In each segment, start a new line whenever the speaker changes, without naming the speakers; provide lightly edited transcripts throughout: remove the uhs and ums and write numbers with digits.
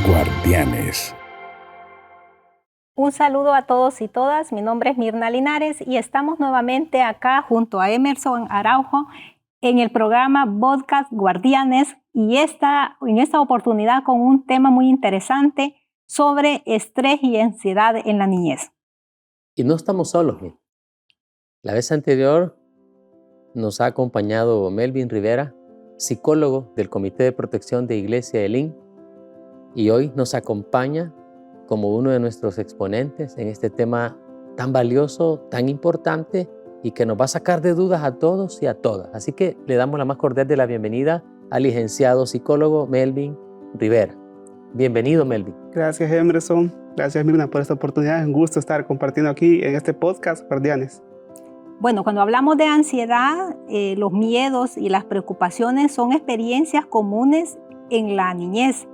Guardianes.
Un saludo a todos y todas, mi nombre es Mirna Linares y estamos nuevamente acá junto a Emerson Araujo en el programa Podcast Guardianes y en esta oportunidad con un tema muy interesante sobre estrés y ansiedad en la niñez.
Y no estamos solos. La vez anterior nos ha acompañado Melvin Rivera, psicólogo del Comité de Protección de Iglesia Elim, y hoy nos acompaña como uno de nuestros exponentes en este tema tan valioso, tan importante y que nos va a sacar de dudas a todos y a todas. Así que le damos la más cordial de la bienvenida al licenciado psicólogo Melvin Rivera. Bienvenido, Melvin.
Gracias, Emerson. Gracias, Mirna, por esta oportunidad. Es un gusto estar compartiendo aquí en este podcast Guardianes.
Bueno, cuando hablamos de ansiedad, los miedos y las preocupaciones son experiencias comunes en la niñez.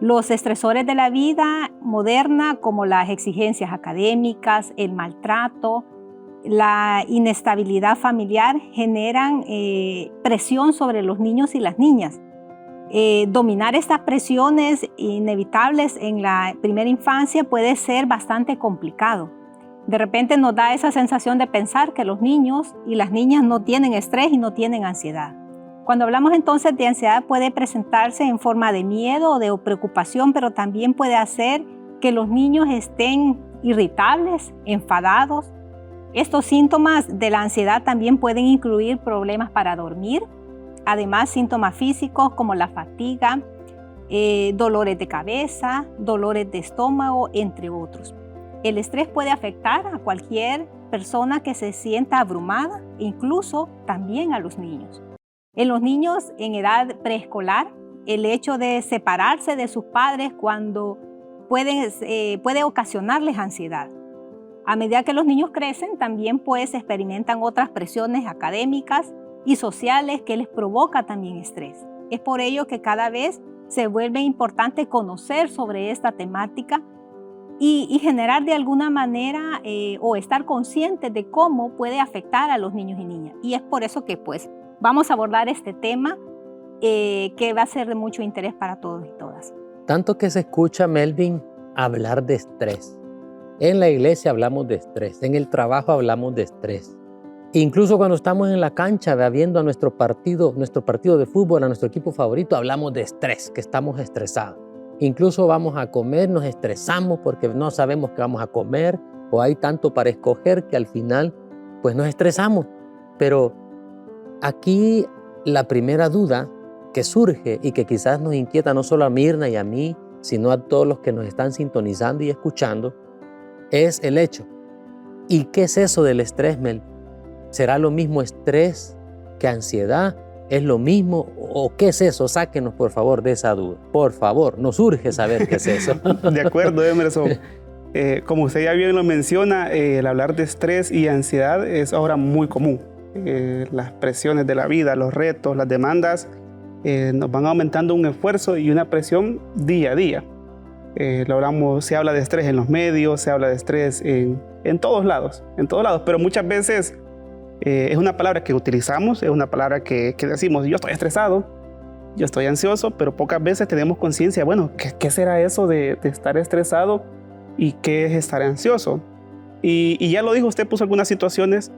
Los estresores de la vida moderna, como las exigencias académicas, el maltrato, la inestabilidad familiar, generan presión sobre los niños y las niñas. Dominar estas presiones inevitables en la primera infancia puede ser bastante complicado. De repente nos da esa sensación de pensar que los niños y las niñas no tienen estrés y no tienen ansiedad. Cuando hablamos entonces de ansiedad puede presentarse en forma de miedo o de preocupación, pero también puede hacer que los niños estén irritables, enfadados. Estos síntomas de la ansiedad también pueden incluir problemas para dormir, además síntomas físicos como la fatiga, dolores de cabeza, dolores de estómago, entre otros. El estrés puede afectar a cualquier persona que se sienta abrumada, incluso también a los niños. En los niños en edad preescolar, el hecho de separarse de sus padres puede ocasionarles ansiedad. A medida que los niños crecen, también pues experimentan otras presiones académicas y sociales que les provoca también estrés. Es por ello que cada vez se vuelve importante conocer sobre esta temática y generar de alguna manera o estar conscientes de cómo puede afectar a los niños y niñas. Y es por eso que pues vamos a abordar este tema que va a ser de mucho interés para todos y todas.
Tanto que se escucha, Melvin, hablar de estrés. En la iglesia hablamos de estrés, en el trabajo hablamos de estrés. Incluso cuando estamos en la cancha viendo a nuestro partido de fútbol, a nuestro equipo favorito, hablamos de estrés, que estamos estresados. Incluso vamos a comer, nos estresamos porque no sabemos qué vamos a comer o hay tanto para escoger que al final pues nos estresamos. Pero aquí la primera duda que surge y que quizás nos inquieta no solo a Mirna y a mí, sino a todos los que nos están sintonizando y escuchando, es el hecho. ¿Y qué es eso del estrés, Mel? ¿Será lo mismo estrés que ansiedad? ¿Es lo mismo? ¿O qué es eso? Sáquenos, por favor, de esa duda. Por favor, nos urge saber qué es eso.
De acuerdo, Emerson. Como usted ya bien lo menciona, el hablar de estrés y ansiedad es ahora muy común. Las presiones de la vida, los retos, las demandas nos van aumentando un esfuerzo y una presión día a día. Se habla de estrés en los medios, se habla de estrés en todos lados, pero muchas veces es una palabra que utilizamos, es una palabra que decimos, yo estoy estresado, yo estoy ansioso, pero pocas veces tenemos conciencia, bueno, ¿qué será eso de estar estresado y qué es estar ansioso? Y ya lo dijo, usted puso algunas situaciones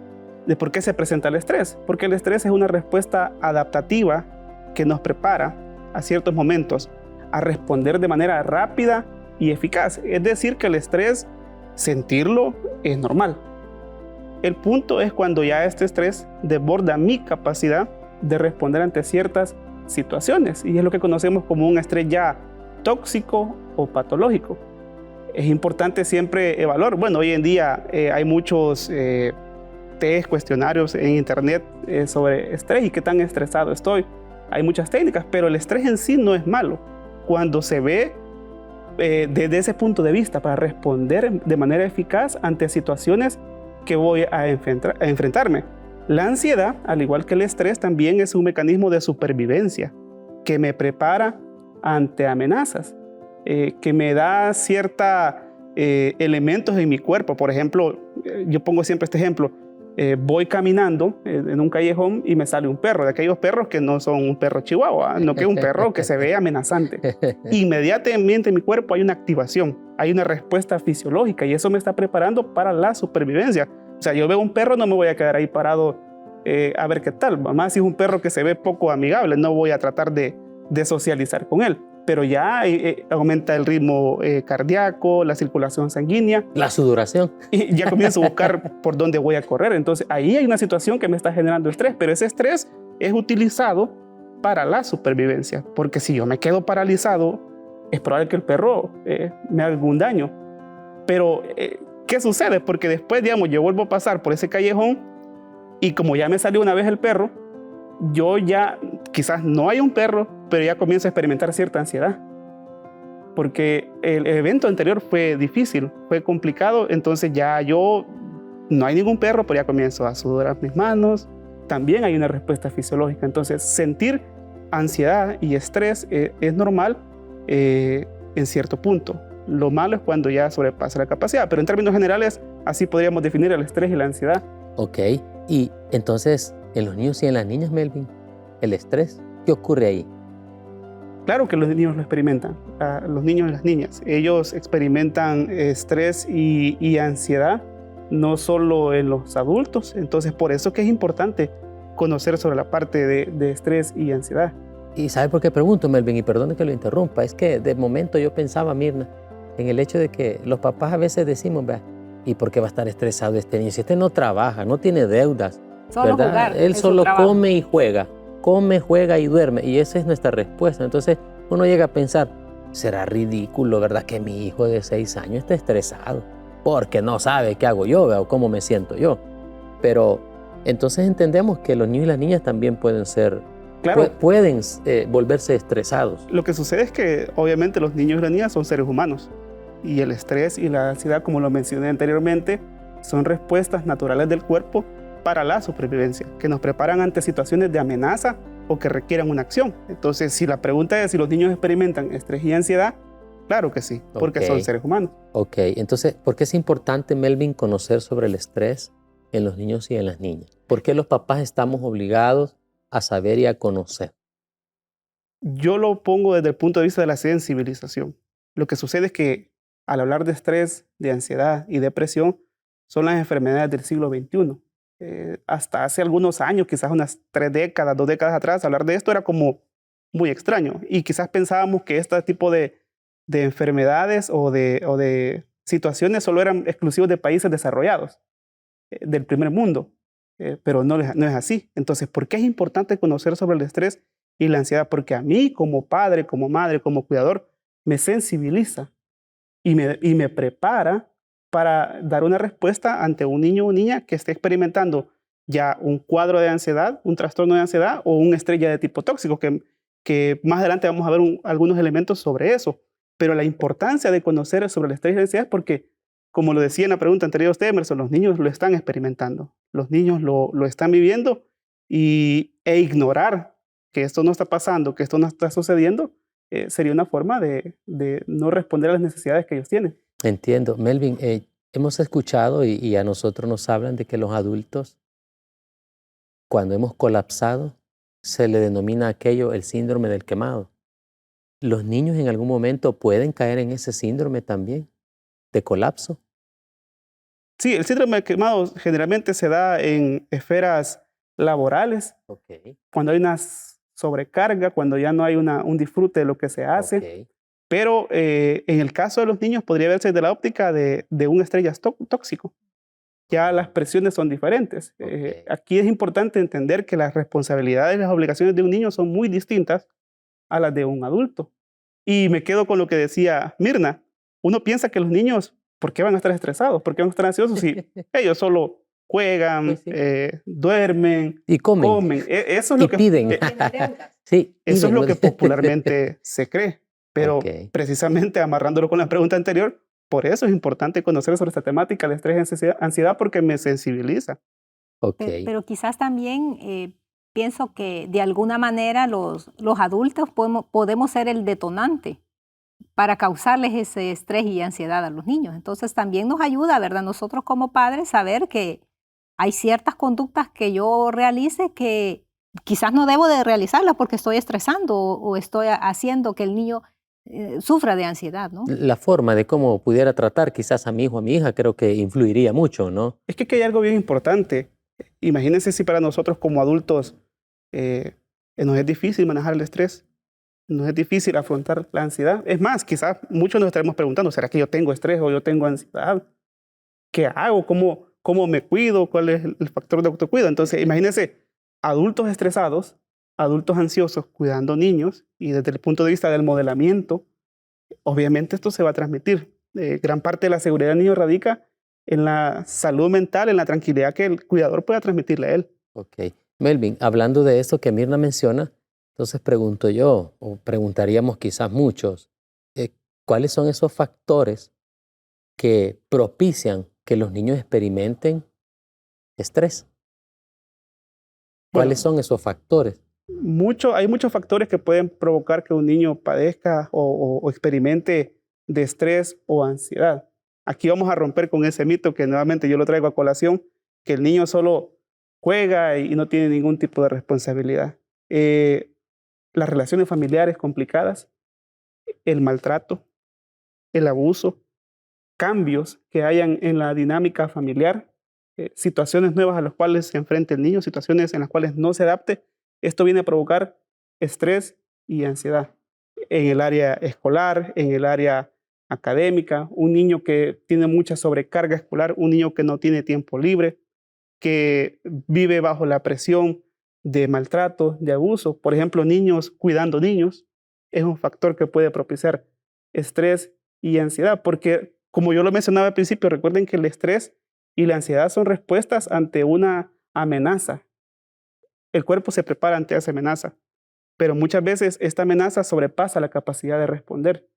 de por qué se presenta el estrés, porque el estrés es una respuesta adaptativa que nos prepara a ciertos momentos a responder de manera rápida y eficaz. Es decir, que el estrés, sentirlo es normal. El punto es cuando ya este estrés desborda mi capacidad de responder ante ciertas situaciones y es lo que conocemos como un estrés ya tóxico o patológico. Es importante siempre evaluar. Bueno, hoy en día hay muchos test, cuestionarios en internet sobre estrés y qué tan estresado estoy. Hay muchas técnicas, pero el estrés en sí no es malo cuando se ve desde ese punto de vista para responder de manera eficaz ante situaciones que voy a enfrentarme. La ansiedad, al igual que el estrés, también es un mecanismo de supervivencia que me prepara ante amenazas, que me da ciertos elementos en mi cuerpo. Por ejemplo, yo pongo siempre este ejemplo, voy caminando en un callejón y me sale un perro, de aquellos perros que no son un perro chihuahua, no, que es un perro que se ve amenazante. Inmediatamente en mi cuerpo hay una activación, hay una respuesta fisiológica y eso me está preparando para la supervivencia. O sea, yo veo un perro, no me voy a quedar ahí parado a ver qué tal. Más si es un perro que se ve poco amigable, no voy a tratar de socializar con él. Pero ya aumenta el ritmo cardíaco, la circulación sanguínea.
La sudoración.
Y ya comienzo a buscar por dónde voy a correr. Entonces ahí hay una situación que me está generando estrés, pero ese estrés es utilizado para la supervivencia. Porque si yo me quedo paralizado, es probable que el perro me haga algún daño. Pero, ¿qué sucede? Porque después, digamos, yo vuelvo a pasar por ese callejón y como ya me salió una vez el perro, yo ya, quizás no hay un perro, pero ya comienzo a experimentar cierta ansiedad. Porque el evento anterior fue difícil, fue complicado, entonces ya yo, no hay ningún perro, pero ya comienzo a sudar mis manos. También hay una respuesta fisiológica. Entonces, sentir ansiedad y estrés es normal en cierto punto. Lo malo es cuando ya sobrepasa la capacidad, pero en términos generales, así podríamos definir el estrés y la ansiedad.
Ok, y entonces, en los niños y en las niñas, Melvin, el estrés, ¿qué ocurre ahí?
Claro que los niños lo experimentan, los niños y las niñas. Ellos experimentan estrés y ansiedad, no solo en los adultos. Entonces, por eso que es importante conocer sobre la parte de estrés y ansiedad.
¿Y sabe por qué pregunto, Melvin? Y perdone que lo interrumpa. Es que de momento yo pensaba, Mirna, en el hecho de que los papás a veces decimos, vea, ¿y por qué va a estar estresado este niño? Si este no trabaja, no tiene deudas,
Solo
¿verdad?
jugar.
Él solo come y juega. Come, juega y duerme. Y esa es nuestra respuesta. Entonces uno llega a pensar, será ridículo, ¿verdad? Que mi hijo de 6 años esté estresado porque no sabe qué hago yo, ¿verdad? O cómo me siento yo. Pero entonces entendemos que los niños y las niñas también pueden ser,
Claro,
pueden volverse estresados.
lo que sucede es que obviamente los niños y las niñas son seres humanos y el estrés y la ansiedad, como lo mencioné anteriormente, son respuestas naturales del cuerpo para la supervivencia, que nos preparan ante situaciones de amenaza o que requieran una acción. Entonces, si la pregunta es si los niños experimentan estrés y ansiedad, claro que sí, porque son seres humanos.
Ok, entonces, ¿por qué es importante, Melvin, conocer sobre el estrés en los niños y en las niñas? ¿Por qué los papás estamos obligados a saber y a conocer?
Yo lo pongo desde el punto de vista de la sensibilización. Lo que sucede es que al hablar de estrés, de ansiedad y depresión, son las enfermedades del siglo XXI. Hasta hace algunos años, quizás unas 3 décadas, 2 décadas atrás, hablar de esto era como muy extraño. Y quizás pensábamos que este tipo de enfermedades o de situaciones solo eran exclusivos de países desarrollados, del primer mundo. Pero no es así. Entonces, ¿por qué es importante conocer sobre el estrés y la ansiedad? Porque a mí, como padre, como madre, como cuidador, me sensibiliza y me prepara para dar una respuesta ante un niño o niña que esté experimentando ya un cuadro de ansiedad, un trastorno de ansiedad o un estrés ya de tipo tóxico, que más adelante vamos a ver algunos elementos sobre eso. Pero la importancia de conocer sobre el estrés y la ansiedad es porque, como lo decía en la pregunta anterior a usted, Emerson, los niños lo están experimentando, los niños lo están viviendo e ignorar que esto no está pasando, que esto no está sucediendo, sería una forma de no responder a las necesidades que ellos tienen.
Entiendo. Melvin, hemos escuchado y a nosotros nos hablan de que los adultos, cuando hemos colapsado, se le denomina aquello el síndrome del quemado. ¿Los niños en algún momento pueden caer en ese síndrome también de colapso?
Sí, el síndrome de quemado generalmente se da en esferas laborales,
Ok,
cuando hay una sobrecarga, cuando ya no hay un disfrute de lo que se hace.
ok.
Pero en el caso de los niños podría verse desde la óptica de un estrés tóxico. Ya las presiones son diferentes.
Ok.
Aquí es importante entender que las responsabilidades y las obligaciones de un niño son muy distintas a las de un adulto. Y me quedo con lo que decía Mirna. Uno piensa que los niños, ¿por qué van a estar estresados? ¿Por qué van a estar ansiosos si ellos solo juegan,
Pues sí.
duermen,
Y comen,
comen? Eso es
y
lo que,
piden. Sí,
eso es
piden,
lo
¿no?
que popularmente se cree. Pero
Ok.
precisamente amarrándolo con la pregunta anterior, por eso es importante conocer sobre esta temática, el estrés y ansiedad, porque me sensibiliza.
Ok.
Pero quizás también pienso que de alguna manera los adultos podemos ser el detonante para causarles ese estrés y ansiedad a los niños. Entonces también nos ayuda, ¿verdad? Nosotros como padres saber que hay ciertas conductas que yo realice que quizás no debo de realizarlas porque estoy estresando o estoy haciendo que el niño sufra de ansiedad, ¿no?
La forma de cómo pudiera tratar quizás a mi hijo, a mi hija, creo que influiría mucho, ¿no?
Es que aquí hay algo bien importante. Imagínense si para nosotros como adultos nos es difícil manejar el estrés, nos es difícil afrontar la ansiedad. Es más, quizás muchos nos estaremos preguntando, ¿será que yo tengo estrés o yo tengo ansiedad? ¿Qué hago? ¿Cómo me cuido? ¿Cuál es el factor de autocuidado? Entonces, imagínense adultos estresados, adultos ansiosos cuidando niños y desde el punto de vista del modelamiento, obviamente esto se va a transmitir. Gran parte de la seguridad del niño radica en la salud mental, en la tranquilidad que el cuidador pueda transmitirle a él.
Ok. Melvin, hablando de esto que Mirna menciona, entonces pregunto yo, o preguntaríamos quizás muchos, ¿cuáles son esos factores que propician que los niños experimenten estrés? ¿Cuáles son esos factores?
Hay muchos factores que pueden provocar que un niño padezca o experimente de estrés o ansiedad. Aquí vamos a romper con ese mito que nuevamente yo lo traigo a colación, que el niño solo juega y no tiene ningún tipo de responsabilidad. Las relaciones familiares complicadas, el maltrato, el abuso, cambios que hayan en la dinámica familiar, situaciones nuevas a las cuales se enfrenta el niño, situaciones en las cuales no se adapte, esto viene a provocar estrés y ansiedad en el área escolar, en el área académica, un niño que tiene mucha sobrecarga escolar, un niño que no tiene tiempo libre, que vive bajo la presión de maltrato, de abuso. Por ejemplo, niños cuidando niños es un factor que puede propiciar estrés y ansiedad, porque como yo lo mencionaba al principio, recuerden que el estrés y la ansiedad son respuestas ante una amenaza. El cuerpo se prepara ante esa amenaza, pero muchas veces esta amenaza sobrepasa la capacidad de responder.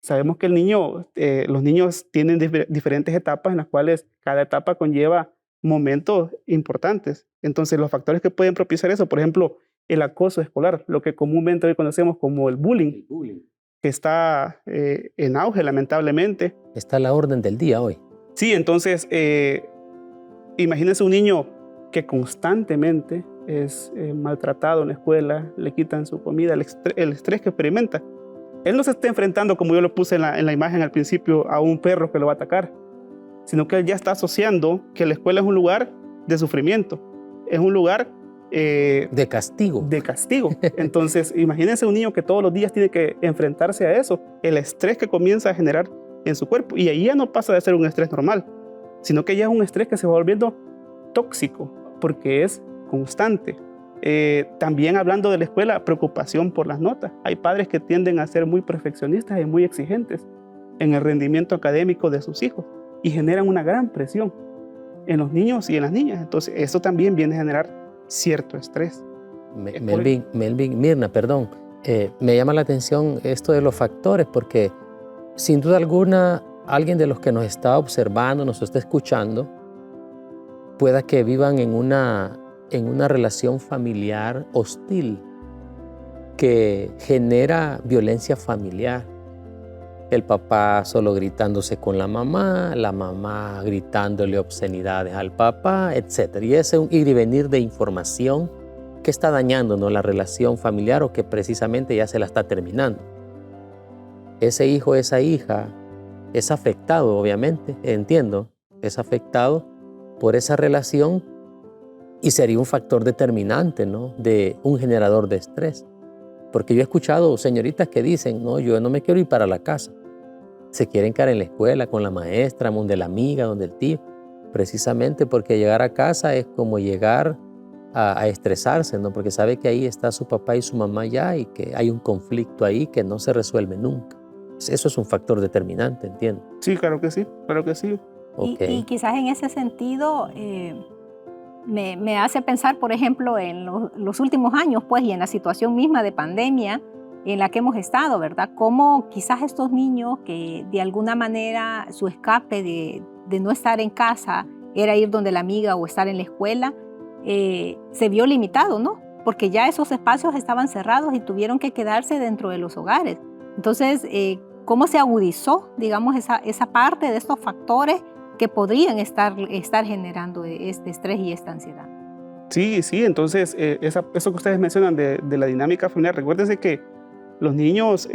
Sabemos que los niños tienen diferentes etapas en las cuales cada etapa conlleva momentos importantes. Entonces, los factores que pueden propiciar eso, por ejemplo, el acoso escolar, lo que comúnmente hoy conocemos como el bullying, que está en auge, lamentablemente.
Está a la orden del día hoy.
Sí, entonces, imagínense un niño que constantemente es maltratado en la escuela, le quitan su comida, el estrés que experimenta. Él no se está enfrentando, como yo lo puse en la imagen al principio, a un perro que lo va a atacar, sino que él ya está asociando que la escuela es un lugar de sufrimiento, es un lugar
de castigo.
De castigo. Entonces, imagínense un niño que todos los días tiene que enfrentarse a eso, el estrés que comienza a generar en su cuerpo. Y ahí ya no pasa de ser un estrés normal, sino que ya es un estrés que se va volviendo tóxico, porque es constante. También hablando de la escuela, preocupación por las notas. Hay padres que tienden a ser muy perfeccionistas y muy exigentes en el rendimiento académico de sus hijos y generan una gran presión en los niños y en las niñas. Entonces, eso también viene a generar cierto estrés.
Mirna, perdón. Me llama la atención esto de los factores porque sin duda alguna alguien de los que nos está observando, nos está escuchando, pueda que vivan en una relación familiar hostil que genera violencia familiar. El papá solo gritándose con la mamá gritándole obscenidades al papá, etc. Y ese es un ir y venir de información que está dañando, ¿no?, la relación familiar o que precisamente ya se la está terminando. Ese hijo, esa hija es afectado, obviamente, entiendo, es afectado por esa relación y sería un factor determinante, ¿no?, de un generador de estrés. Porque yo he escuchado señoritas que dicen, no, yo no me quiero ir para la casa. Se quieren quedar en la escuela con la maestra, donde la amiga, donde el tío, precisamente porque llegar a casa es como llegar a estresarse, ¿no? Porque sabe que ahí está su papá y su mamá ya y que hay un conflicto ahí que no se resuelve nunca. Eso es un factor determinante, ¿entiendes?
Sí, claro que sí, claro que sí.
Okay.
Y quizás en ese sentido me hace pensar, por ejemplo, en los últimos años, pues, y en la situación misma de pandemia en la que hemos estado, ¿verdad? Cómo quizás estos niños que de alguna manera su escape de no estar en casa era ir donde la amiga o estar en la escuela, se vio limitado, ¿no? Porque ya esos espacios estaban cerrados y tuvieron que quedarse dentro de los hogares. Entonces, ¿cómo se agudizó, digamos, esa parte de estos factores que podrían estar generando este estrés y esta ansiedad.
Sí, sí, entonces eso que ustedes mencionan de la dinámica familiar, recuérdense que los niños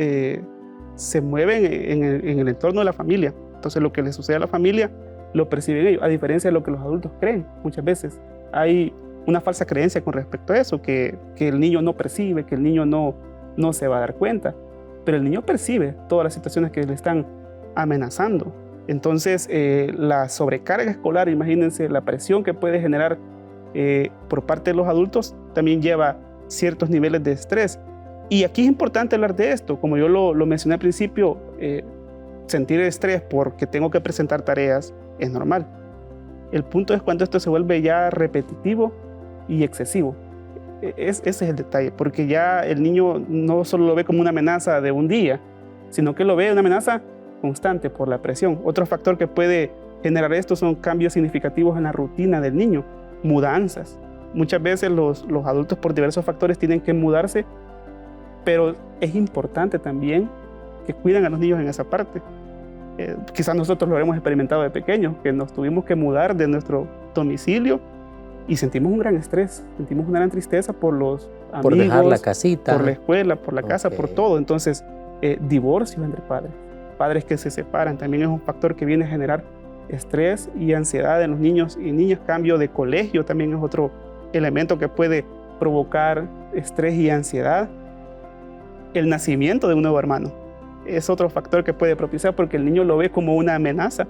se mueven en el entorno de la familia. Entonces lo que les sucede a la familia lo perciben ellos, a diferencia de lo que los adultos creen. Muchas veces hay una falsa creencia con respecto a eso, que el niño no percibe, que el niño no se va a dar cuenta, pero el niño percibe todas las situaciones que le están amenazando. Entonces la sobrecarga escolar, imagínense la presión que puede generar por parte de los adultos, también lleva ciertos niveles de estrés. Y aquí es importante hablar de esto, como yo lo mencioné al principio, sentir estrés porque tengo que presentar tareas es normal. El punto es cuando esto se vuelve ya repetitivo y excesivo. Ese es el detalle, porque ya el niño no solo lo ve como una amenaza de un día, sino que lo ve una amenaza constante por la presión. Otro factor que puede generar esto son cambios significativos en la rutina del niño, mudanzas. Muchas veces los adultos por diversos factores tienen que mudarse, pero es importante también que cuiden a los niños en esa parte. Quizás nosotros lo hemos experimentado de pequeños, que nos tuvimos que mudar de nuestro domicilio y sentimos un gran estrés, sentimos una gran tristeza por los amigos,
por dejar la casita,
por la escuela, por la casa, por todo. Entonces, divorcios entre padres que se separan, también es un factor que viene a generar estrés y ansiedad en los niños y niñas. Cambio de colegio también es otro elemento que puede provocar estrés y ansiedad. El nacimiento de un nuevo hermano es otro factor que puede propiciar, porque el niño lo ve como una amenaza.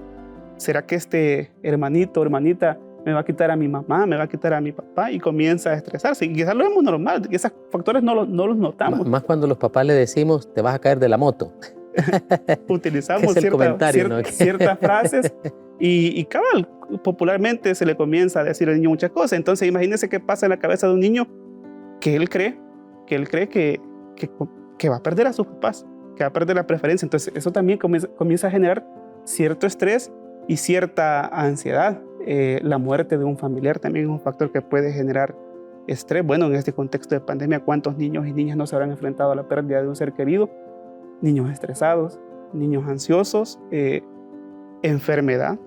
¿Será que este hermanito o hermanita me va a quitar a mi mamá, me va a quitar a mi papá? Y comienza a estresarse. Y quizás lo vemos normal, esos factores no los notamos.
Más cuando los papás le decimos, te vas a caer de la moto.
Utilizamos ciertas frases y cabal, popularmente se le comienza a decir al niño muchas cosas. Entonces imagínense qué pasa en la cabeza de un niño que él cree que va a perder a sus papás, que va a perder la preferencia. Entonces eso también comienza a generar cierto estrés y cierta ansiedad. La muerte de un familiar también es un factor que puede generar estrés. Bueno, en este contexto de pandemia, ¿cuántos niños y niñas no se habrán enfrentado a la pérdida de un ser querido? Niños estresados, niños ansiosos, enfermedad,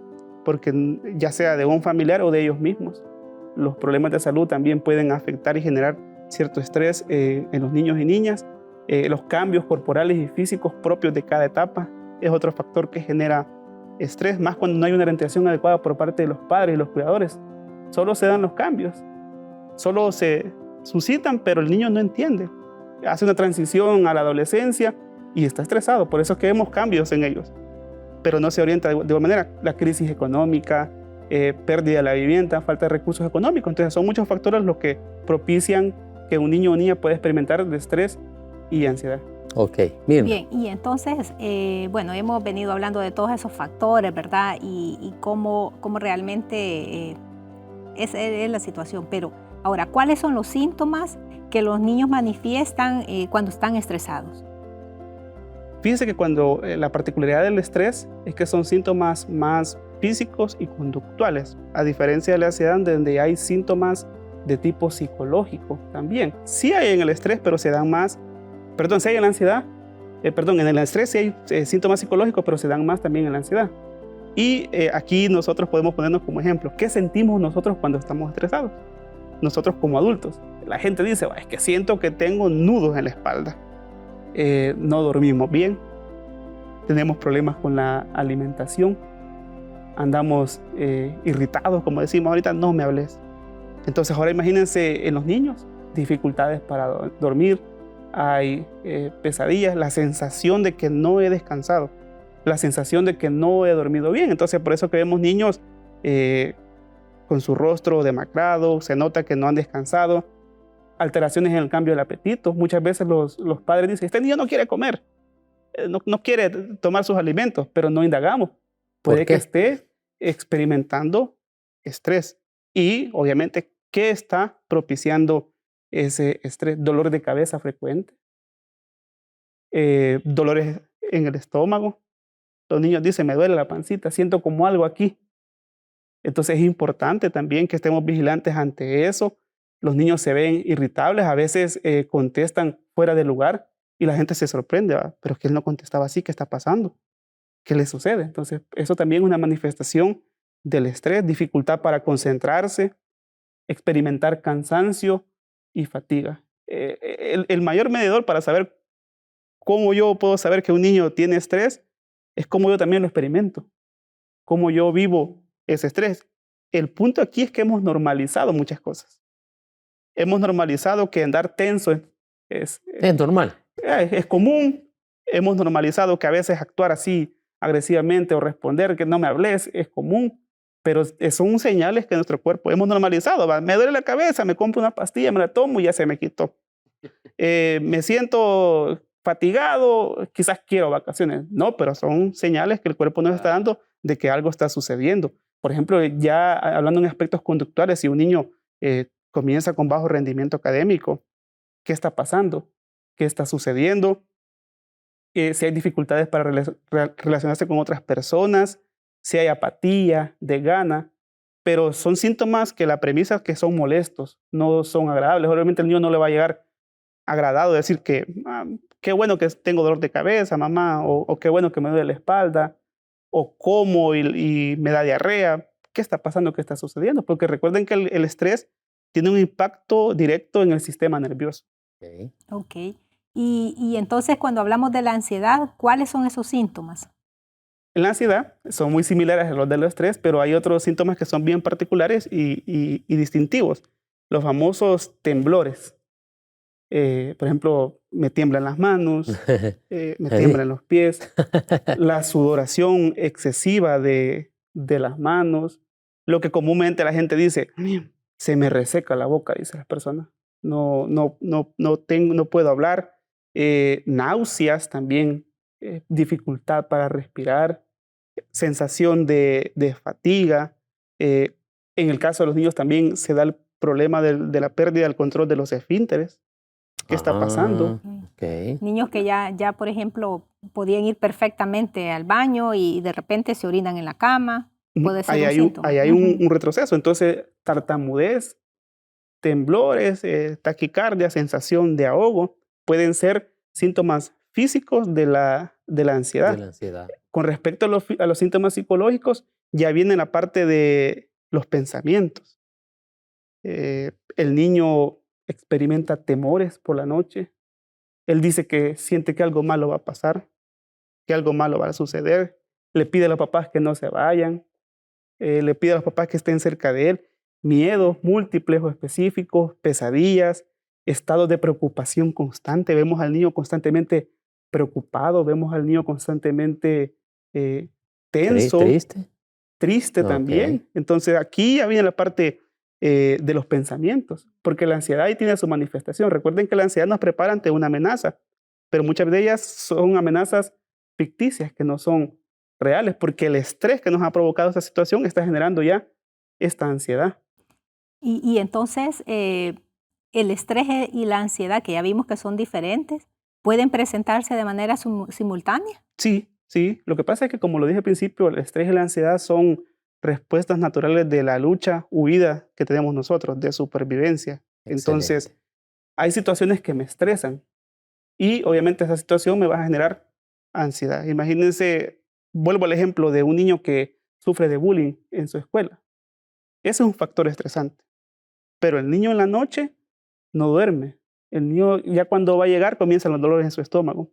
porque ya sea de un familiar o de ellos mismos. Los problemas de salud también pueden afectar y generar cierto estrés en los niños y niñas. Los cambios corporales y físicos propios de cada etapa es otro factor que genera estrés, más cuando no hay una orientación adecuada por parte de los padres y los cuidadores. Solo se dan los cambios, solo se suscitan, pero el niño no entiende. Hace una transición a la adolescencia y está estresado, por eso es que vemos cambios en ellos, pero no se orienta de igual manera. La crisis económica, pérdida de la vivienda, falta de recursos económicos. Entonces son muchos factores los que propician que un niño o niña pueda experimentar de estrés y ansiedad.
Ok, bien.
Bien, y entonces, bueno, hemos venido hablando de todos esos factores, ¿verdad? Y cómo realmente es la situación. Pero ahora, ¿cuáles son los síntomas que los niños manifiestan cuando están estresados?
Fíjense que cuando la particularidad del estrés es que son síntomas más físicos y conductuales, a diferencia de la ansiedad, donde hay síntomas de tipo psicológico también. Sí hay en el estrés, pero se dan más. Sí hay en la ansiedad, en el estrés sí hay síntomas psicológicos, pero se dan más también en la ansiedad. Y aquí nosotros podemos ponernos como ejemplo, ¿qué sentimos nosotros cuando estamos estresados? Nosotros como adultos. La gente dice, es que siento que tengo nudos en la espalda. No dormimos bien, tenemos problemas con la alimentación, andamos irritados, como decimos ahorita, no me hables. Entonces ahora imagínense en los niños, dificultades para dormir, hay pesadillas, la sensación de que no he descansado, la sensación de que no he dormido bien. Entonces por eso que vemos niños con su rostro demacrado, se nota que no han descansado, alteraciones en el cambio del apetito. Muchas veces los padres dicen, este niño no quiere comer, no quiere tomar sus alimentos, pero no indagamos. Puede que esté experimentando estrés y obviamente, ¿qué está propiciando ese estrés? Dolor de cabeza frecuente, dolores en el estómago. Los niños dicen, me duele la pancita, siento como algo aquí. Entonces es importante también que estemos vigilantes ante eso. Los niños se ven irritables, a veces contestan fuera de lugar y la gente se sorprende, ¿verdad? Pero es que él no contestaba así, ¿qué está pasando? ¿Qué le sucede? Entonces eso también es una manifestación del estrés, dificultad para concentrarse, experimentar cansancio y fatiga. El mayor medidor para saber cómo yo puedo saber que un niño tiene estrés es cómo yo también lo experimento, cómo yo vivo ese estrés. El punto aquí es que hemos normalizado muchas cosas. Hemos normalizado que andar tenso es
normal.
Es común. Hemos normalizado que a veces actuar así agresivamente o responder que no me hables es común, pero son señales que nuestro cuerpo hemos normalizado. ¿Va? Me duele la cabeza, me compro una pastilla, me la tomo y ya se me quitó. Me siento fatigado, quizás quiero vacaciones. No, pero son señales que el cuerpo nos está dando de que algo está sucediendo. Por ejemplo, ya hablando en aspectos conductuales, si un niño comienza con bajo rendimiento académico, ¿qué está pasando? ¿Qué está sucediendo? Si hay dificultades para relacionarse con otras personas, si hay apatía, desgana, pero son síntomas que la premisa es que son molestos, no son agradables. Obviamente el niño no le va a llegar agradado decir que qué bueno que tengo dolor de cabeza, mamá, o qué bueno que me duele la espalda, o como y me da diarrea. ¿Qué está pasando? ¿Qué está sucediendo? Porque recuerden que el estrés tiene un impacto directo en el sistema nervioso.
Ok. Y entonces cuando hablamos de la ansiedad, ¿cuáles son esos síntomas?
En la ansiedad son muy similares a los del estrés, pero hay otros síntomas que son bien particulares y distintivos. Los famosos temblores. Por ejemplo, me tiemblan las manos, me tiemblan los pies, la sudoración excesiva de las manos, lo que comúnmente la gente dice, se me reseca la boca, dice las personas. No puedo hablar. Náuseas también, dificultad para respirar, sensación de fatiga. En el caso de los niños también se da el problema de la pérdida del control de los esfínteres. ¿Qué está pasando?
Okay.
Niños que ya, por ejemplo, podían ir perfectamente al baño y de repente se orinan en la cama. Puede ser un síntoma.
Ahí hay un retroceso. Entonces, tartamudez, temblores, taquicardia, sensación de ahogo, pueden ser síntomas físicos de la ansiedad.
De la ansiedad.
Con respecto a los síntomas psicológicos, ya viene la parte de los pensamientos. El niño experimenta temores por la noche. Él dice que siente que algo malo va a pasar, que algo malo va a suceder. Le pide a los papás que no se vayan. Le pide a los papás que estén cerca de él. Miedos múltiples o específicos, pesadillas, estados de preocupación constante. Vemos al niño constantemente preocupado, vemos al niño constantemente tenso. Triste también. Entonces aquí ya viene la parte de los pensamientos, porque la ansiedad ahí tiene su manifestación. Recuerden que la ansiedad nos prepara ante una amenaza, pero muchas de ellas son amenazas ficticias que no son reales, porque el estrés que nos ha provocado esta situación está generando ya esta ansiedad.
Y entonces el estrés y la ansiedad, que ya vimos que son diferentes, ¿pueden presentarse de manera simultánea?
Sí. Lo que pasa es que, como lo dije al principio, el estrés y la ansiedad son respuestas naturales de la lucha, huida que tenemos nosotros, de supervivencia.
Excelente.
Entonces, hay situaciones que me estresan y obviamente esa situación me va a generar ansiedad. Imagínense, vuelvo al ejemplo de un niño que sufre de bullying en su escuela. Ese es un factor estresante. Pero el niño en la noche no duerme. El niño ya cuando va a llegar comienzan los dolores en su estómago.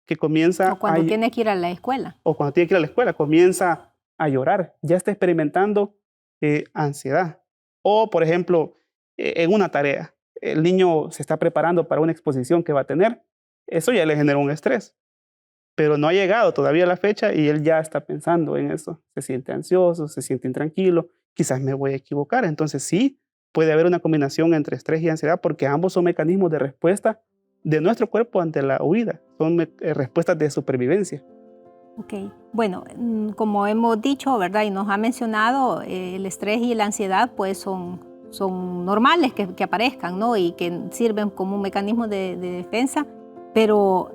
Que comienza
o cuando tiene que ir a la escuela.
O cuando tiene que ir a la escuela, comienza a llorar. Ya está experimentando ansiedad. O, por ejemplo, en una tarea, el niño se está preparando para una exposición que va a tener. Eso ya le genera un estrés. Pero no ha llegado todavía la fecha y él ya está pensando en eso. Se siente ansioso, se siente intranquilo. Quizás me voy a equivocar. Entonces sí, puede haber una combinación entre estrés y ansiedad porque ambos son mecanismos de respuesta de nuestro cuerpo ante la huida. Son respuestas de supervivencia.
Ok. Bueno, como hemos dicho, ¿verdad? Y nos ha mencionado, el estrés y la ansiedad pues son normales que aparezcan, ¿no? Y que sirven como un mecanismo de defensa, pero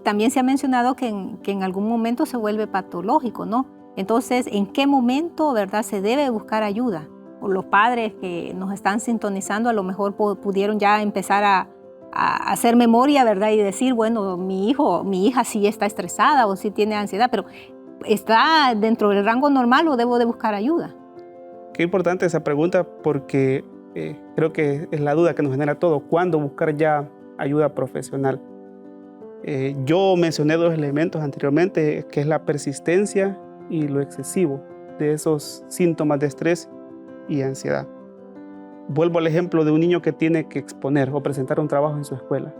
también se ha mencionado que en algún momento se vuelve patológico, ¿no? Entonces, ¿en qué momento, verdad, se debe buscar ayuda? O los padres que nos están sintonizando a lo mejor pudieron ya empezar a hacer memoria, ¿verdad? Y decir, bueno, mi hija sí está estresada o sí tiene ansiedad, pero ¿está dentro del rango normal o debo de buscar ayuda?
Qué importante esa pregunta porque creo que es la duda que nos genera todo. ¿Cuándo buscar ya ayuda profesional? Yo mencioné 2 elementos anteriormente, que es la persistencia y lo excesivo de esos síntomas de estrés y ansiedad. Vuelvo al ejemplo de un niño que tiene que exponer o presentar un trabajo en su escuela.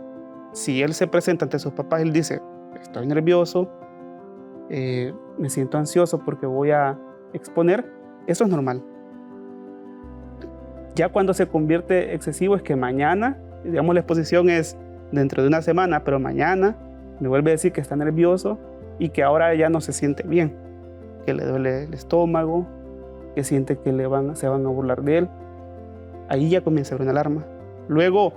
Si él se presenta ante sus papás y él dice, estoy nervioso, me siento ansioso porque voy a exponer, eso es normal. Ya cuando se convierte excesivo es que mañana, digamos la exposición es dentro de una semana, pero mañana me vuelve a decir que está nervioso y que ahora ya no se siente bien, que le duele el estómago, que siente que se van a burlar de él. Ahí ya comienza a haber una alarma. Luego,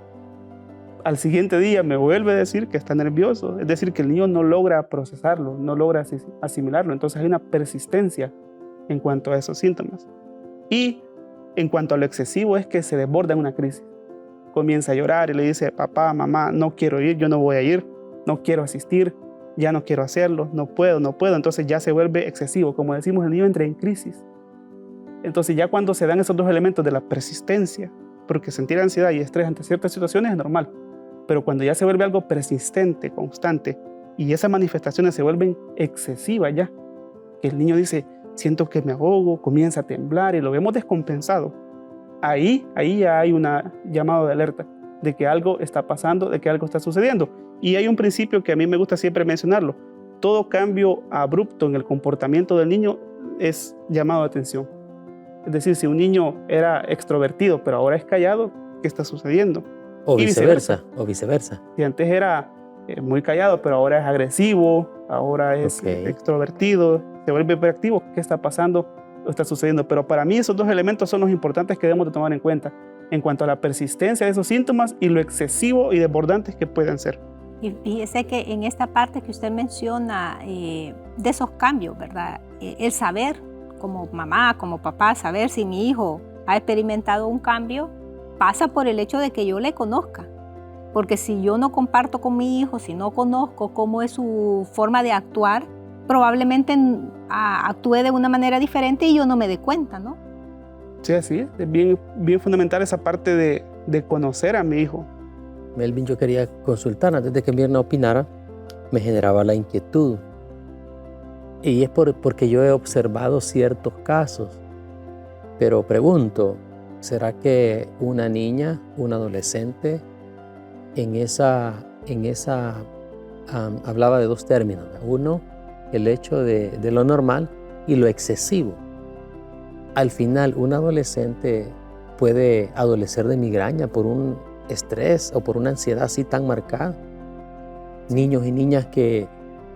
al siguiente día me vuelve a decir que está nervioso, es decir, que el niño no logra procesarlo, no logra asimilarlo. Entonces hay una persistencia en cuanto a esos síntomas. Y en cuanto a lo excesivo es que se desborda en una crisis. Comienza a llorar y le dice, papá, mamá, no quiero ir, yo no voy a ir, no quiero asistir, ya no quiero hacerlo, no puedo. Entonces ya se vuelve excesivo. Como decimos, el niño entra en crisis. Entonces ya cuando se dan esos 2 elementos de la persistencia, porque sentir ansiedad y estrés ante ciertas situaciones es normal, pero cuando ya se vuelve algo persistente, constante, y esas manifestaciones se vuelven excesivas ya, que el niño dice, siento que me ahogo, comienza a temblar y lo vemos descompensado, ahí ya hay un llamado de alerta de que algo está pasando, de que algo está sucediendo. Y hay un principio que a mí me gusta siempre mencionarlo. Todo cambio abrupto en el comportamiento del niño es llamado de atención. Es decir, si un niño era extrovertido pero ahora es callado, ¿qué está sucediendo?
O viceversa.
Si antes era muy callado pero ahora es agresivo, ahora es extrovertido, se vuelve hiperactivo, ¿qué está pasando? Lo está sucediendo. Pero para mí esos 2 elementos son los importantes que debemos de tomar en cuenta en cuanto a la persistencia de esos síntomas y lo excesivo y desbordantes que pueden ser.
Y fíjese que en esta parte que usted menciona de esos cambios, ¿verdad? El saber, como mamá, como papá, saber si mi hijo ha experimentado un cambio, pasa por el hecho de que yo le conozca. Porque si yo no comparto con mi hijo, si no conozco cómo es su forma de actuar, probablemente actúe de una manera diferente y yo no me dé cuenta, ¿no?
Sí, así es bien fundamental esa parte de conocer a mi hijo.
Melvin, yo quería consultar, antes de que Mirna opinara, me generaba la inquietud. Y es porque yo he observado ciertos casos. Pero pregunto, ¿será que una niña, un adolescente, hablaba de 2 términos? Uno, el hecho de lo normal y lo excesivo. Al final, un adolescente puede adolecer de migraña por un estrés o por una ansiedad así tan marcada. Niños y niñas que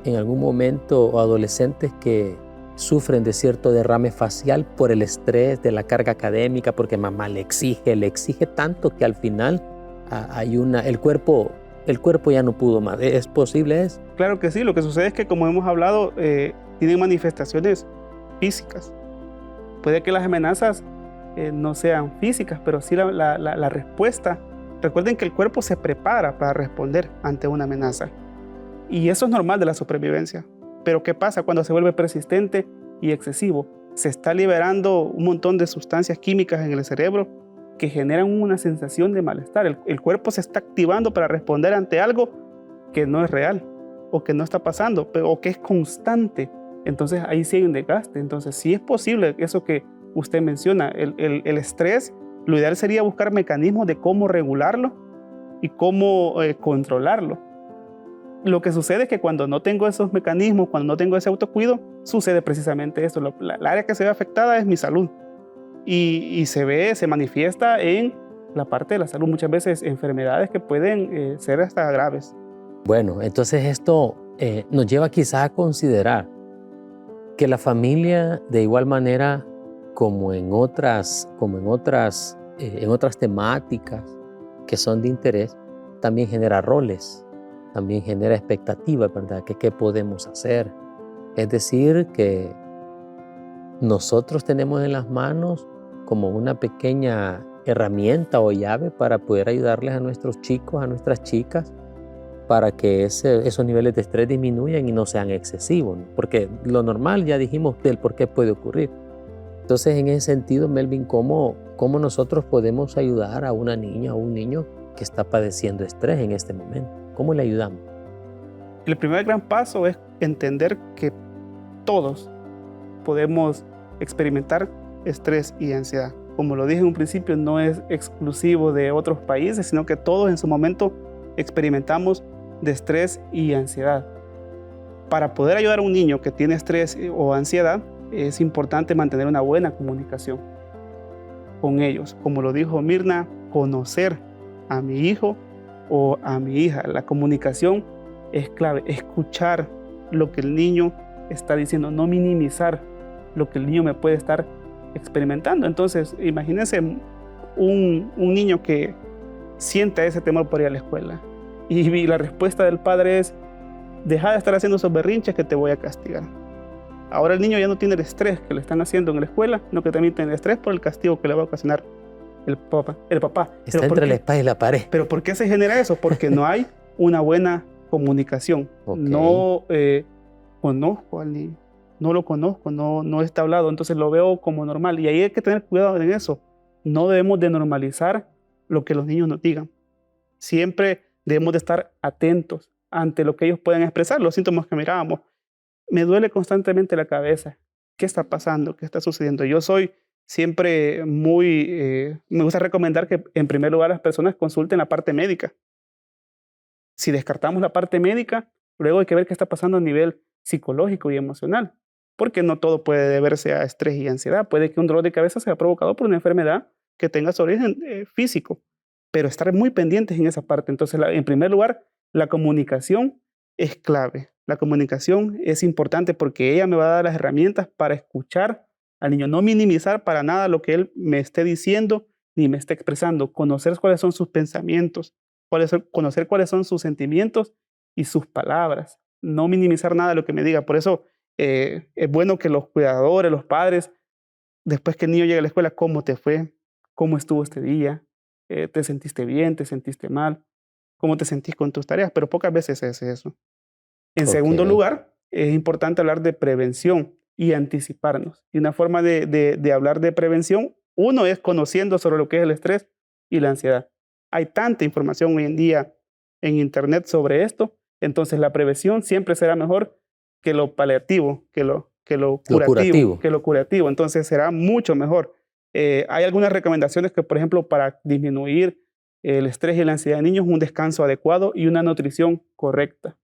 en algún momento, o adolescentes que sufren de cierto derrame facial por el estrés de la carga académica, porque mamá le exige tanto que al final el cuerpo ya no pudo más. ¿Es posible eso?
Claro que sí. Lo que sucede es que, como hemos hablado, tienen manifestaciones físicas. Puede que las amenazas no sean físicas, pero sí la respuesta. Recuerden que el cuerpo se prepara para responder ante una amenaza. Y eso es normal de la supervivencia. Pero ¿qué pasa cuando se vuelve persistente y excesivo? Se está liberando un montón de sustancias químicas en el cerebro que generan una sensación de malestar. El cuerpo se está activando para responder ante algo que no es real o que no está pasando, o que es constante. Entonces ahí sí hay un desgaste. Entonces sí es posible eso que usted menciona, el estrés. Lo ideal sería buscar mecanismos de cómo regularlo y cómo controlarlo. Lo que sucede es que cuando no tengo esos mecanismos, cuando no tengo ese autocuido, sucede precisamente eso. La área que se ve afectada es mi salud y se manifiesta en la parte de la salud. Muchas veces enfermedades que pueden ser hasta graves.
Bueno, entonces esto nos lleva quizás a considerar que la familia, de igual manera como en otras temáticas que son de interés, también genera roles, también genera expectativas, ¿verdad? ¿Qué podemos hacer? Es decir, que nosotros tenemos en las manos como una pequeña herramienta o llave para poder ayudarles a nuestros chicos, a nuestras chicas, para que esos niveles de estrés disminuyan y no sean excesivos, ¿no? Porque lo normal, ya dijimos del por qué puede ocurrir. Entonces, en ese sentido, Melvin, ¿cómo nosotros podemos ayudar a una niña o un niño que está padeciendo estrés en este momento? ¿Cómo le ayudamos?
El primer gran paso es entender que todos podemos experimentar estrés y ansiedad. Como lo dije en un principio, no es exclusivo de otros países, sino que todos en su momento experimentamos de estrés y ansiedad. Para poder ayudar a un niño que tiene estrés o ansiedad, es importante mantener una buena comunicación con ellos. Como lo dijo Mirna, conocer a mi hijo o a mi hija. La comunicación es clave, escuchar lo que el niño está diciendo, no minimizar lo que el niño me puede estar experimentando. Entonces, imagínense un niño que sienta ese temor por ir a la escuela y la respuesta del padre es: deja de estar haciendo esos berrinches que te voy a castigar. Ahora el niño ya no tiene el estrés que le están haciendo en la escuela, sino que también tiene el estrés por el castigo que le va a ocasionar el papá.
Está entre la espada y la pared.
¿Pero por qué se genera eso? Porque no hay una buena comunicación.
Okay.
No conozco al niño, no lo conozco, no está hablado, entonces lo veo como normal. Y ahí hay que tener cuidado en eso. No debemos de normalizar lo que los niños nos digan. Siempre debemos de estar atentos ante lo que ellos pueden expresar, los síntomas que mirábamos. Me duele constantemente la cabeza. ¿Qué está pasando? ¿Qué está sucediendo? Yo soy siempre me gusta recomendar que en primer lugar las personas consulten la parte médica. Si descartamos la parte médica, luego hay que ver qué está pasando a nivel psicológico y emocional, porque no todo puede deberse a estrés y ansiedad. Puede que un dolor de cabeza sea provocado por una enfermedad que tenga su origen físico, pero estar muy pendientes en esa parte. Entonces, en primer lugar, la comunicación es clave. La comunicación es importante porque ella me va a dar las herramientas para escuchar al niño, no minimizar para nada lo que él me esté diciendo ni me esté expresando, conocer cuáles son sus pensamientos, conocer cuáles son sus sentimientos y sus palabras, no minimizar nada de lo que me diga. Por eso es bueno que los cuidadores, los padres, después que el niño llegue a la escuela, ¿cómo te fue? ¿Cómo estuvo este día? ¿Te sentiste bien? ¿Te sentiste mal? ¿Cómo te sentís con tus tareas? Pero pocas veces se hace eso. En segundo lugar, es importante hablar de prevención y anticiparnos. Y una forma de hablar de prevención, uno es conociendo sobre lo que es el estrés y la ansiedad. Hay tanta información hoy en día en internet sobre esto, entonces la prevención siempre será mejor que lo paliativo, que lo curativo. Entonces será mucho mejor. Hay algunas recomendaciones que, por ejemplo, para disminuir el estrés y la ansiedad de niños, un descanso adecuado y una nutrición correcta.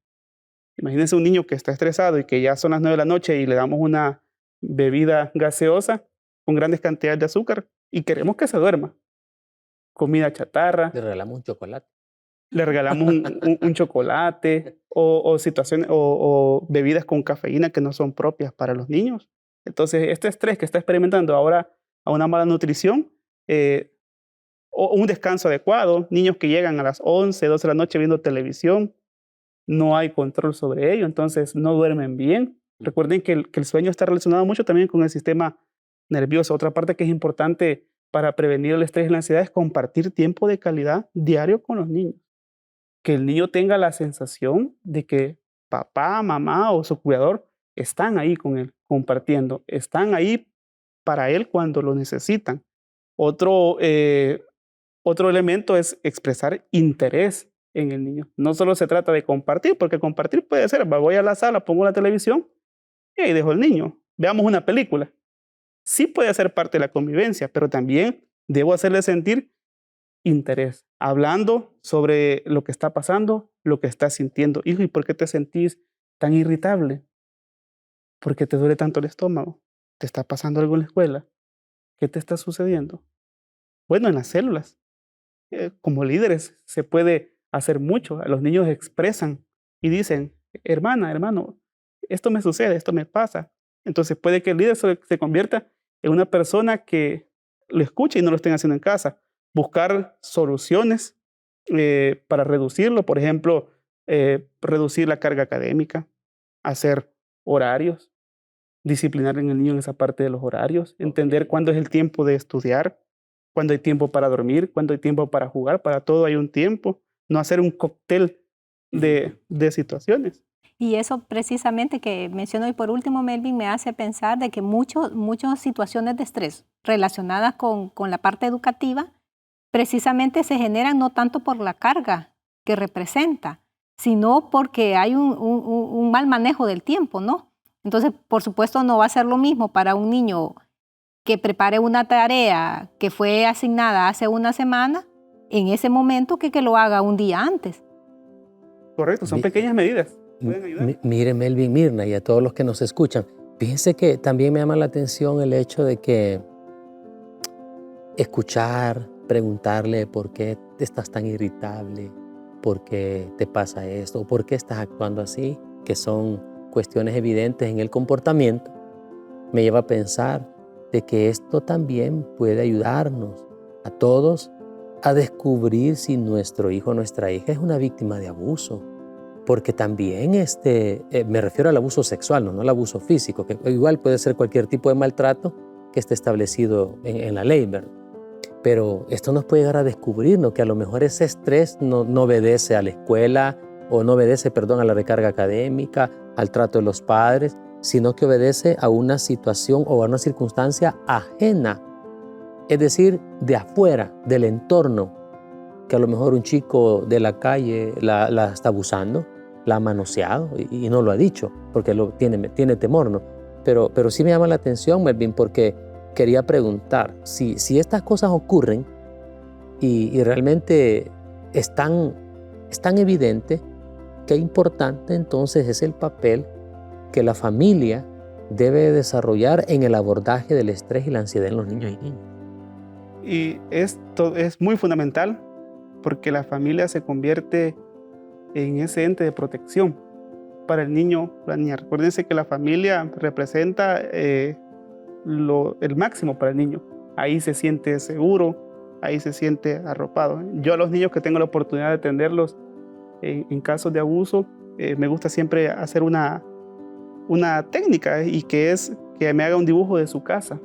Imagínense un niño que está estresado y que ya son las 9 de la noche y le damos una bebida gaseosa con grandes cantidades de azúcar y queremos que se duerma. Comida chatarra.
Le regalamos un chocolate.
Le regalamos un chocolate o situaciones o bebidas con cafeína que no son propias para los niños. Entonces, este estrés que está experimentando ahora a una mala nutrición o un descanso adecuado, niños que llegan a las 11, 12 de la noche viendo televisión, no hay control sobre ello, entonces no duermen bien. Recuerden que el sueño está relacionado mucho también con el sistema nervioso. Otra parte que es importante para prevenir el estrés y la ansiedad es compartir tiempo de calidad diario con los niños. Que el niño tenga la sensación de que papá, mamá o su cuidador están ahí con él, compartiendo, están ahí para él cuando lo necesitan. Otro elemento es expresar interés en el niño. No solo se trata de compartir, porque compartir puede ser, voy a la sala, pongo la televisión y ahí dejo al niño. Veamos una película. Sí puede ser parte de la convivencia, pero también debo hacerle sentir interés, hablando sobre lo que está pasando, lo que está sintiendo. Hijo, ¿y por qué te sentís tan irritable? ¿Por qué te duele tanto el estómago? ¿Te está pasando algo en la escuela? ¿Qué te está sucediendo? Bueno, en las células, como líderes, se puede hacer mucho. Los niños expresan y dicen: hermana, hermano, esto me sucede, esto me pasa. Entonces puede que el líder se convierta en una persona que lo escuche y no lo estén haciendo en casa. Buscar soluciones para reducirlo, por ejemplo, reducir la carga académica, hacer horarios, disciplinar en el niño en esa parte de los horarios, entender cuándo es el tiempo de estudiar, cuándo hay tiempo para dormir, cuándo hay tiempo para jugar, para todo hay un tiempo. No hacer un cóctel de situaciones.
Y eso precisamente que menciono y por último, Melvin, me hace pensar de que muchas situaciones de estrés relacionadas con la parte educativa precisamente se generan no tanto por la carga que representa, sino porque hay un mal manejo del tiempo, ¿no? Entonces, por supuesto, no va a ser lo mismo para un niño que prepare una tarea que fue asignada hace una semana en ese momento que lo haga un día antes.
Correcto, son pequeñas medidas. Pueden ayudar.
Mire, Melvin, Mirna, y a todos los que nos escuchan, fíjense que también me llama la atención el hecho de que escuchar, preguntarle por qué estás tan irritable, por qué te pasa esto, o por qué estás actuando así, que son cuestiones evidentes en el comportamiento, me lleva a pensar de que esto también puede ayudarnos a todos a descubrir si nuestro hijo o nuestra hija es una víctima de abuso. Porque también me refiero al abuso sexual, no al abuso físico, que igual puede ser cualquier tipo de maltrato que esté establecido en la ley, ¿verdad? Pero esto nos puede llegar a descubrir, ¿no? Que a lo mejor ese estrés no obedece a la escuela o no obedece, perdón, a la recarga académica, al trato de los padres, sino que obedece a una situación o a una circunstancia ajena, es decir, de afuera, del entorno, que a lo mejor un chico de la calle la está abusando, la ha manoseado y no lo ha dicho, porque tiene temor, ¿no? Pero sí me llama la atención, Melvin, porque quería preguntar, si estas cosas ocurren y realmente es tan evidente, qué importante entonces es el papel que la familia debe desarrollar en el abordaje del estrés y la ansiedad en los niños y niñas.
Y esto es muy fundamental porque la familia se convierte en ese ente de protección para el niño o la niña. Recuérdense que la familia representa el máximo para el niño. Ahí se siente seguro, ahí se siente arropado. Yo a los niños que tengo la oportunidad de atenderlos en casos de abuso, me gusta siempre hacer una técnica y que es que me haga un dibujo de su casa.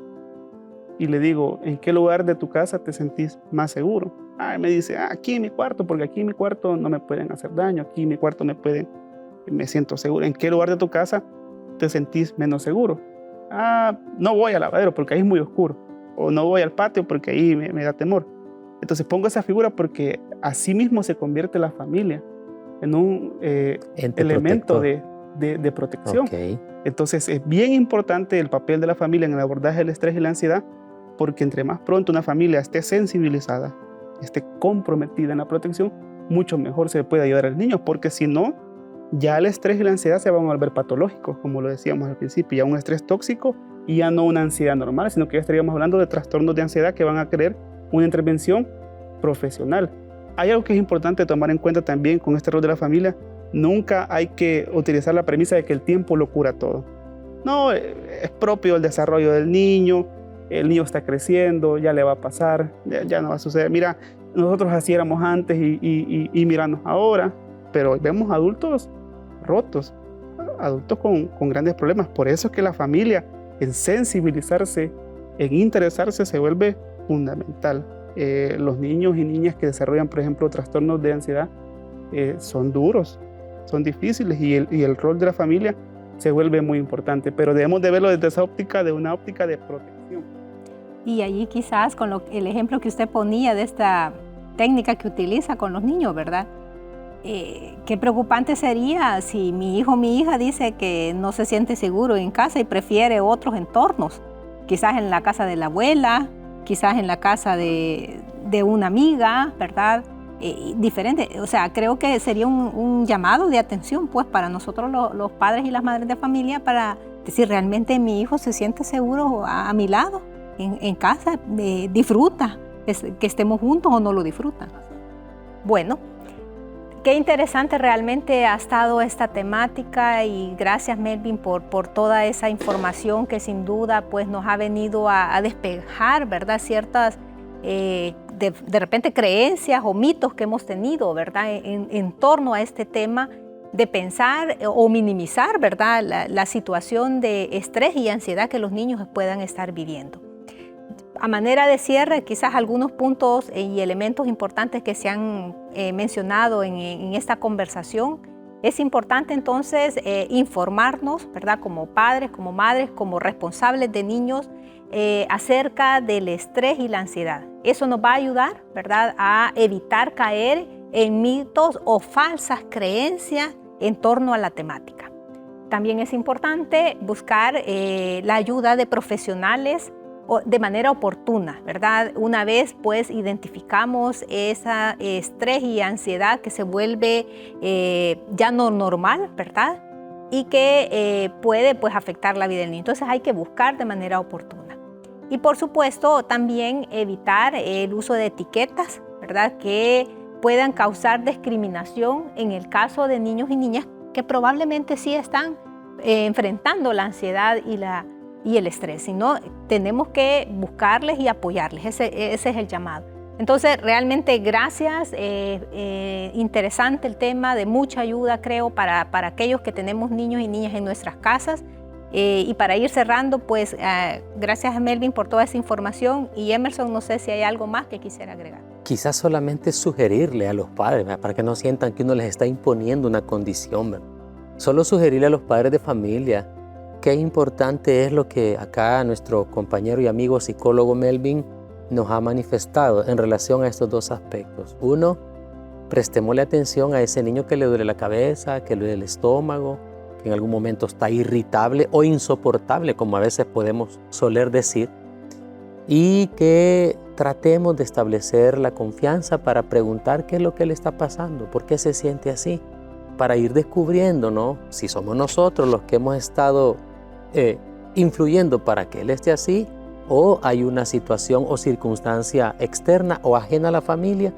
Y le digo, ¿en qué lugar de tu casa te sentís más seguro? Me dice, aquí en mi cuarto, porque aquí en mi cuarto no me pueden hacer daño, aquí en mi cuarto me siento seguro. ¿En qué lugar de tu casa te sentís menos seguro? No voy al lavadero porque ahí es muy oscuro, o no voy al patio porque ahí me da temor. Entonces pongo esa figura porque así mismo se convierte la familia en un elemento de protección.
Okay.
Entonces es bien importante el papel de la familia en el abordaje del estrés y la ansiedad, porque entre más pronto una familia esté sensibilizada, esté comprometida en la protección, mucho mejor se puede ayudar al niño, porque si no, ya el estrés y la ansiedad se van a volver patológicos, como lo decíamos al principio, ya un estrés tóxico y ya no una ansiedad normal, sino que ya estaríamos hablando de trastornos de ansiedad que van a querer una intervención profesional. Hay algo que es importante tomar en cuenta también con este rol de la familia. Nunca hay que utilizar la premisa de que el tiempo lo cura todo. No, es propio el desarrollo del niño, el niño está creciendo, ya le va a pasar, ya no va a suceder. Mira, nosotros así éramos antes y míranos ahora, pero vemos adultos rotos, adultos con grandes problemas. Por eso es que la familia, en sensibilizarse, en interesarse, se vuelve fundamental. Los niños y niñas que desarrollan, por ejemplo, trastornos de ansiedad, son duros, son difíciles y el rol de la familia se vuelve muy importante, pero debemos de verlo desde esa óptica, de una óptica de protección.
Y allí quizás con el ejemplo que usted ponía de esta técnica que utiliza con los niños, ¿verdad? Qué preocupante sería si mi hijo o mi hija dice que no se siente seguro en casa y prefiere otros entornos, quizás en la casa de la abuela, quizás en la casa de una amiga, ¿verdad? Diferente. O sea, creo que sería un llamado de atención pues para nosotros los padres y las madres de familia para decir, realmente mi hijo se siente seguro a mi lado, en casa, disfruta, que estemos juntos o no lo disfrutan. Bueno, qué interesante realmente ha estado esta temática y gracias Melvin por toda esa información que sin duda pues nos ha venido a despejar, ¿verdad? Ciertas de repente creencias o mitos que hemos tenido, ¿verdad? En torno a este tema de pensar o minimizar, ¿verdad? La situación de estrés y ansiedad que los niños puedan estar viviendo. a manera de cierre, quizás algunos puntos y elementos importantes que se han mencionado en esta conversación. Es importante entonces informarnos, ¿verdad? Como padres, como madres, como responsables de niños, acerca del estrés y la ansiedad. Eso nos va a ayudar, ¿verdad?, a evitar caer en mitos o falsas creencias en torno a la temática. También es importante buscar la ayuda de profesionales de manera oportuna, ¿verdad? Una vez pues identificamos ese estrés y ansiedad que se vuelve ya no normal, ¿verdad? Y que puede pues afectar la vida del niño. Entonces hay que buscar de manera oportuna. Y por supuesto también evitar el uso de etiquetas, ¿verdad?, que puedan causar discriminación en el caso de niños y niñas que probablemente sí están enfrentando la ansiedad y el estrés, sino tenemos que buscarles y apoyarles. Ese es el llamado. Entonces, realmente gracias. Interesante el tema, de mucha ayuda, creo, para aquellos que tenemos niños y niñas en nuestras casas. Y para ir cerrando, pues, gracias a Melvin por toda esa información. Y Emerson, no sé si hay algo más que quisiera agregar.
Quizás solamente sugerirle a los padres, ¿verdad?, para que no sientan que uno les está imponiendo una condición, ¿verdad? Solo sugerirle a los padres de familia qué importante es lo que acá nuestro compañero y amigo psicólogo Melvin nos ha manifestado en relación a estos dos aspectos. Uno, prestémosle atención a ese niño que le duele la cabeza, que le duele el estómago, que en algún momento está irritable o insoportable, como a veces podemos soler decir, y que tratemos de establecer la confianza para preguntar qué es lo que le está pasando, por qué se siente así, para ir descubriendo, ¿no?, si somos nosotros los que hemos estado influyendo para que él esté así, o hay una situación o circunstancia externa o ajena a la familia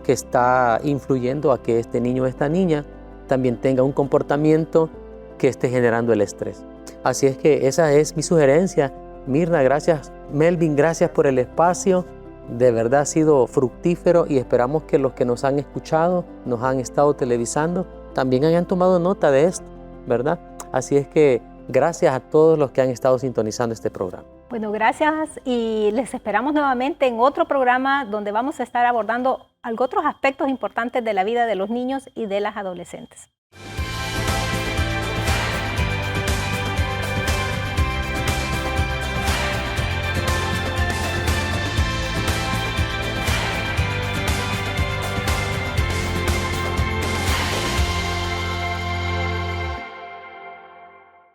que está influyendo a que este niño o esta niña también tenga un comportamiento que esté generando el estrés. Así es que esa es mi sugerencia. Mirna, gracias. Melvin, gracias por el espacio. De verdad ha sido fructífero y esperamos que los que nos han escuchado, nos han estado televisando, también hayan tomado nota de esto, ¿verdad? Así es que gracias a todos los que han estado sintonizando este programa.
Bueno, gracias, y les esperamos nuevamente en otro programa donde vamos a estar abordando otros aspectos importantes de la vida de los niños y de las adolescentes.